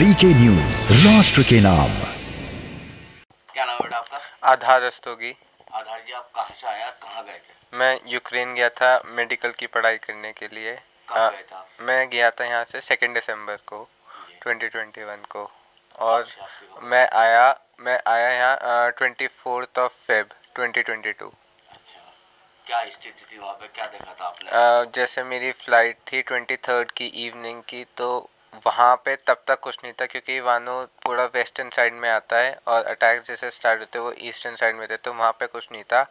VK news, राष्ट्र के नाम। क्या नाम है बेटा आपका? आधार रस्तोगी। आधार जी, आप कहाँ से आया, कहाँ गए थे? मैं यूक्रेन गया था मेडिकल की पढ़ाई करने के लिए। कब गए थे आप? मैं गया था यहाँ से 2 दिसंबर को जी। 2021 को, और आपसे आपकी खबर? मैं आया यहाँ 24 Feb 2022। अच्छा, क्या स्थिति थी वहाँ पे, क्या देखा था आपने? जैसे मेरी फ़्लाइट थी 23 की इवनिंग की, तो वहाँ पे तब तक कुछ नहीं था क्योंकि वानो पूरा वेस्टर्न साइड में आता है और अटैक जैसे स्टार्ट होते वो ईस्टर्न साइड में थे, तो वहाँ पे कुछ नहीं था।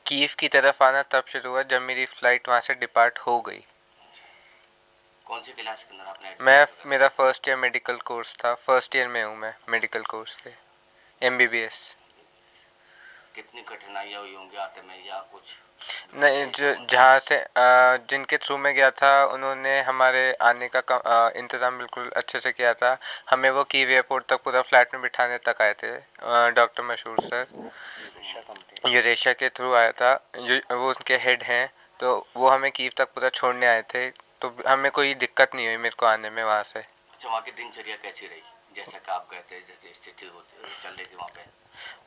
कीव की तरफ आना तब शुरू हुआ जब मेरी फ़्लाइट वहाँ से डिपार्ट हो गई। कौन सी क्लास के अंदर आपने मेरा फर्स्ट ईयर मेडिकल कोर्स था, फर्स्ट ईयर में हूँ मैं मेडिकल कोर्स के, MBBS। कितनी कठिनाइयाँ हुई होंगी आते में या कुछ? नहीं, जो जहाँ से जिनके थ्रू में गया था उन्होंने हमारे आने का इंतज़ाम बिल्कुल अच्छे से किया था। हमें वो कीव एयरपोर्ट तक पूरा फ्लैट में बिठाने तक आए थे। डॉक्टर मशहूर सर यूरेशिया के थ्रू आया था, वो उनके हेड हैं, तो वो हमें कीव तक पूरा छोड़ने आए थे, तो हमें कोई दिक्कत नहीं हुई मेरे को आने में वहाँ से। अच्छा, वहाँ की दिनचर्या कैसी रही, जैसा कि आप गए थे, जैसे स्थिति होती चल रही थी वहाँ पे?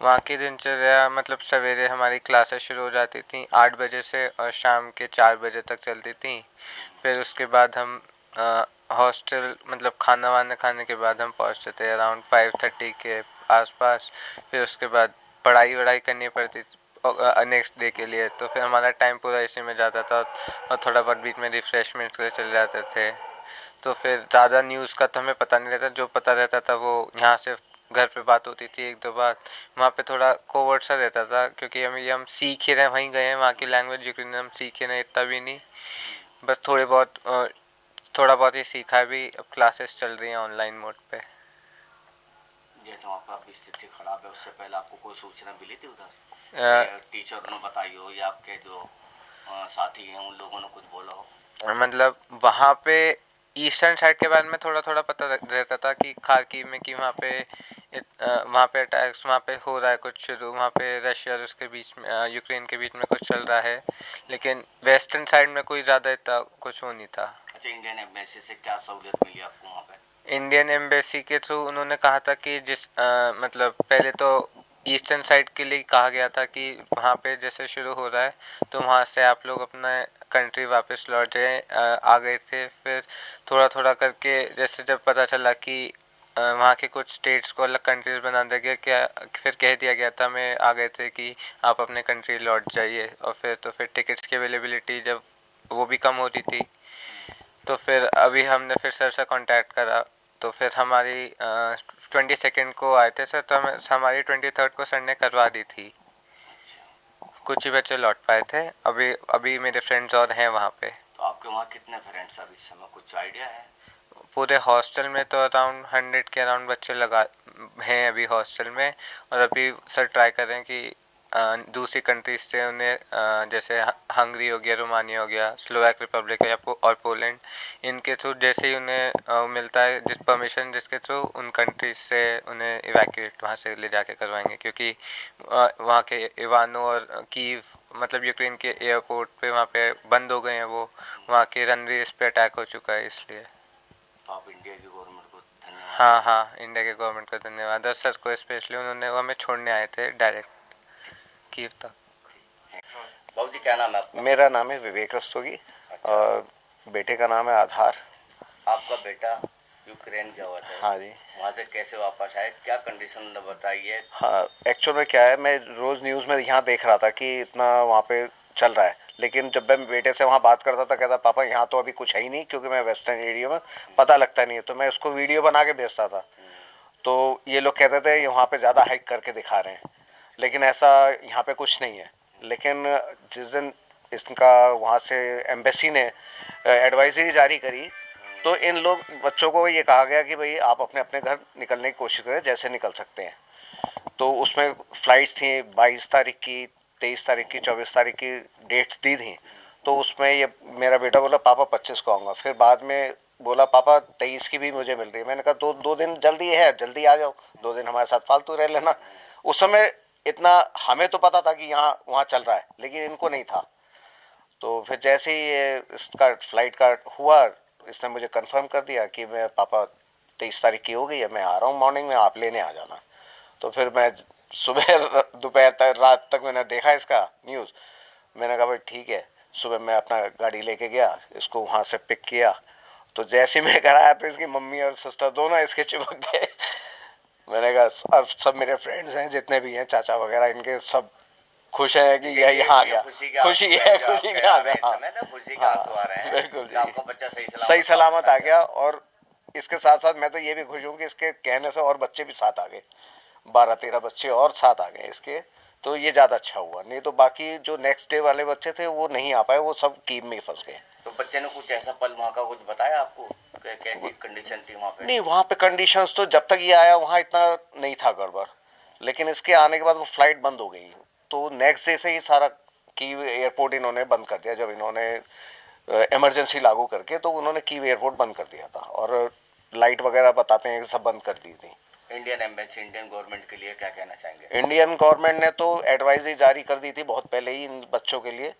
वहाँ की दिनचर्या मतलब सवेरे हमारी क्लासेस शुरू हो जाती थी 8 बजे से और शाम के 4 बजे तक चलती थी। फिर उसके बाद हम हॉस्टल मतलब खाना वाना खाने के बाद हम पहुँचते थे अराउंड 5:30 के आसपास। फिर उसके बाद पढ़ाई वढ़ाई करनी पड़ती थी नेक्स्ट डे के लिए, तो फिर हमारा टाइम पूरा इसी में जाता था और थोड़ा बहुत बीच में रिफ्रेशमेंट के लिए चले जाते थे। तो फिर ज़्यादा न्यूज़ का तो हमें पता नहीं रहता, जो पता रहता था वो यहाँ से घर पे बात होती थी एक दो बार। वहाँ पे थोड़ा कोवर्ट सा रहता था क्योंकि हम सीख ही रहे हैं, वहीं गए हैं, वहाँ की लैंग्वेज यूक्रेन हम सीखे नहीं इतना भी नहीं, बस थोड़ा बहुत ही सीखा भी। अब क्लासेस चल रही हैं ऑनलाइन मोड पे। जैसे वहाँ पर आपकी स्थिति खराब है, उससे पहले आपको कोई सूचना मिली थी उधर? टीचर ने बताई हो या आपके जो साथी हैं उन लोगों ने कुछ बोला हो? मतलब वहाँ पे ईस्टर्न साइड के बारे में थोड़ा थोड़ा पता रहता था कि खार्किव में कि वहाँ पे अटैक्स वहाँ पे हो रहा है कुछ शुरू, वहाँ पे रशिया और उसके बीच में यूक्रेन के बीच में कुछ चल रहा है, लेकिन वेस्टर्न साइड में कोई ज़्यादा इतना कुछ वो नहीं था। अच्छा, इंडियन एम्बेसी से क्या सहूलियत मिली आपको वहाँ पे? इंडियन एम्बेसी के थ्रू उन्होंने कहा था कि मतलब पहले तो ईस्टर्न साइड के लिए कहा गया था कि वहाँ पे जैसे शुरू हो रहा है तो वहाँ से आप लोग अपना कंट्री वापस लौट जाए। आ गए थे, फिर थोड़ा थोड़ा करके जैसे जब पता चला कि वहाँ के कुछ स्टेट्स को अलग कंट्रीज बना दिया गया, क्या फिर कह दिया गया था, मैं आ गए थे कि आप अपने कंट्री लौट जाइए। और फिर टिकट्स की अवेलेबिलिटी जब वो भी कम होती थी, तो फिर अभी हमने फिर सर से कांटेक्ट करा, तो फिर हमारी 22 को आए थे सर, तो हमारी 23 को सर ने करवा दी थी। कुछ ही बच्चे लौट पाए थे, अभी अभी मेरे फ्रेंड्स और हैं वहाँ पे। तो आपके वहाँ कितने फ्रेंड्स अभी इस समय, कुछ आइडिया है? पूरे हॉस्टल में तो अराउंड 100 के अराउंड बच्चे लगा हैं अभी हॉस्टल में। और अभी सर ट्राई कर रहे हैं कि दूसरी कंट्रीज से उन्हें जैसे हंगरी हो गया, रोमानिया हो गया, स्लोवाक रिपब्लिक है और पोलैंड, इनके थ्रू जैसे ही उन्हें मिलता है जिस परमिशन जिसके थ्रू उन कंट्रीज से उन्हें इवैक्यूएट वहाँ से ले जाके करवाएंगे, क्योंकि वहाँ के इवानो और कीव मतलब यूक्रेन के एयरपोर्ट पे वहाँ पे बंद हो गए हैं, वो वहाँ के रनवेज पे अटैक हो चुका है इसलिए। तो आप इंडिया की गवर्नमेंट को धन्यवाद। हाँ हाँ, इंडिया के गवर्नमेंट को धन्यवाद, और सर को स्पेशली, उन्होंने वो हमें छोड़ने आए थे डायरेक्ट कीव तक। बाबू जी, क्या नाम है आपका? मेरा नाम है विवेक रस्तोगी। अच्छा। और बेटे का नाम है आधार। आपका बेटा यूक्रेन गया हुआ था? हाँ जी। वहाँ से कैसे वापस आए, क्या कंडीशन बताइए? हाँ, एक्चुअल में क्या है, मैं रोज़ न्यूज़ में यहाँ देख रहा था कि इतना वहाँ पे चल रहा है, लेकिन जब मैं बेटे से वहाँ बात करता था कहता पापा यहाँ तो अभी कुछ है ही नहीं, क्योंकि मैं वेस्टर्न एरिया में पता लगता नहीं है, तो मैं उसको वीडियो बना के भेजता था। तो ये लोग कहते थे वहाँ पे ज़्यादा हाइक करके दिखा रहे हैं, लेकिन ऐसा यहाँ पे कुछ नहीं है। लेकिन जिस दिन इसका वहाँ से एम्बेसी ने एडवाइजरी जारी करी, तो इन लोग बच्चों को ये कहा गया कि भाई आप अपने अपने घर निकलने की कोशिश करें जैसे निकल सकते हैं। तो उसमें फ़्लाइट्स थी 22 तारीख की, 23 तारीख की, 24 तारीख की डेट्स दी थी। तो उसमें ये मेरा बेटा बोला पापा 25 को आऊँगा, फिर बाद में बोला पापा 23 की भी मुझे मिल रही है। मैंने कहा दो दिन जल्दी है, जल्दी आ जाओ, 2 दिन हमारे साथ फालतू रह लेना। उस समय इतना हमें तो पता था कि यहाँ वहाँ चल रहा है, लेकिन इनको नहीं था। तो फिर जैसे ही ये इसका फ्लाइट का हुआ, इसने मुझे कंफर्म कर दिया कि मैं पापा 23 तारीख की हो गई है, मैं आ रहा हूँ मॉर्निंग में, आप लेने आ जाना। तो फिर मैं सुबह दोपहर तक रात तक मैंने देखा इसका न्यूज़, मैंने कहा भाई ठीक है। सुबह मैं अपना गाड़ी लेके गया, इसको वहाँ से पिक किया, तो जैसे मैं घर आया तो इसकी मम्मी और सिस्टर दोनों इसके चिपक गए। मैंने कहा अब सब मेरे फ्रेंड्स हैं जितने भी हैं, चाचा वगैरह, इनके सब खुश हैं कि यह यहाँ आ गया, खुशी है, खुशी के आ गया, खुशी का आंसू आ रहे हैं। बिल्कुल, आपका बच्चा सही सलामत आ गया। और इसके साथ साथ मैं तो ये भी खुश हूँ कि इसके कहने से और बच्चे भी साथ आ गए, 12-13 बच्चे और साथ आ गए इसके, तो ये ज़्यादा अच्छा हुआ। नहीं तो बाकी जो नेक्स्ट डे वाले बच्चे थे वो नहीं आ पाए, वो सब कीम में फंस गए। तो बच्चे ने कुछ ऐसा पल वहाँ का कुछ बताया आपको, कैसी कंडीशन थी वहाँ पे? नहीं, वहाँ पे कंडीशंस तो जब तक ये आया वहाँ इतना नहीं था गड़बड़, लेकिन इसके आने के बाद वो फ्लाइट बंद हो गई, तो नेक्स्ट डे से ही सारा कीव एयरपोर्ट इन्होंने बंद कर दिया। जब इन्होंने इमरजेंसी लागू करके, तो उन्होंने कीव एयरपोर्ट बंद कर दिया था, और लाइट वगैरह बताते हैं कि सब बंद कर दी थी। इंडियन एम्बेसी, इंडियन गवर्नमेंट के लिए क्या कहना चाहेंगे? इंडियन गवर्नमेंट ने तो एडवाइजरी जारी कर दी थी बहुत पहले ही इन बच्चों के लिए,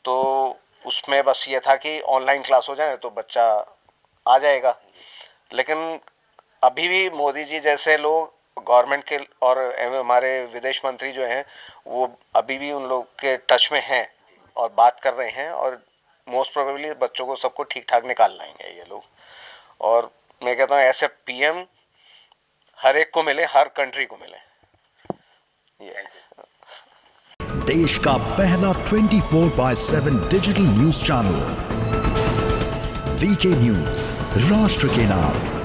तो उसमें बस ये था कि ऑनलाइन क्लास हो जाए तो बच्चा आ जाएगा। लेकिन अभी भी मोदी जी जैसे लोग गवर्नमेंट के और हमारे विदेश मंत्री जो हैं, वो अभी भी उन लोग के टच में हैं और बात कर रहे हैं, और मोस्ट प्रोबेबली बच्चों को सबको ठीक ठाक निकाल लाएंगे ये लोग। और मैं कहता हूँ ऐसे पीएम हर एक को मिले, हर कंट्री को मिले। देश का पहला 24/7 digital news channel VK news, राष्ट्र के नाम।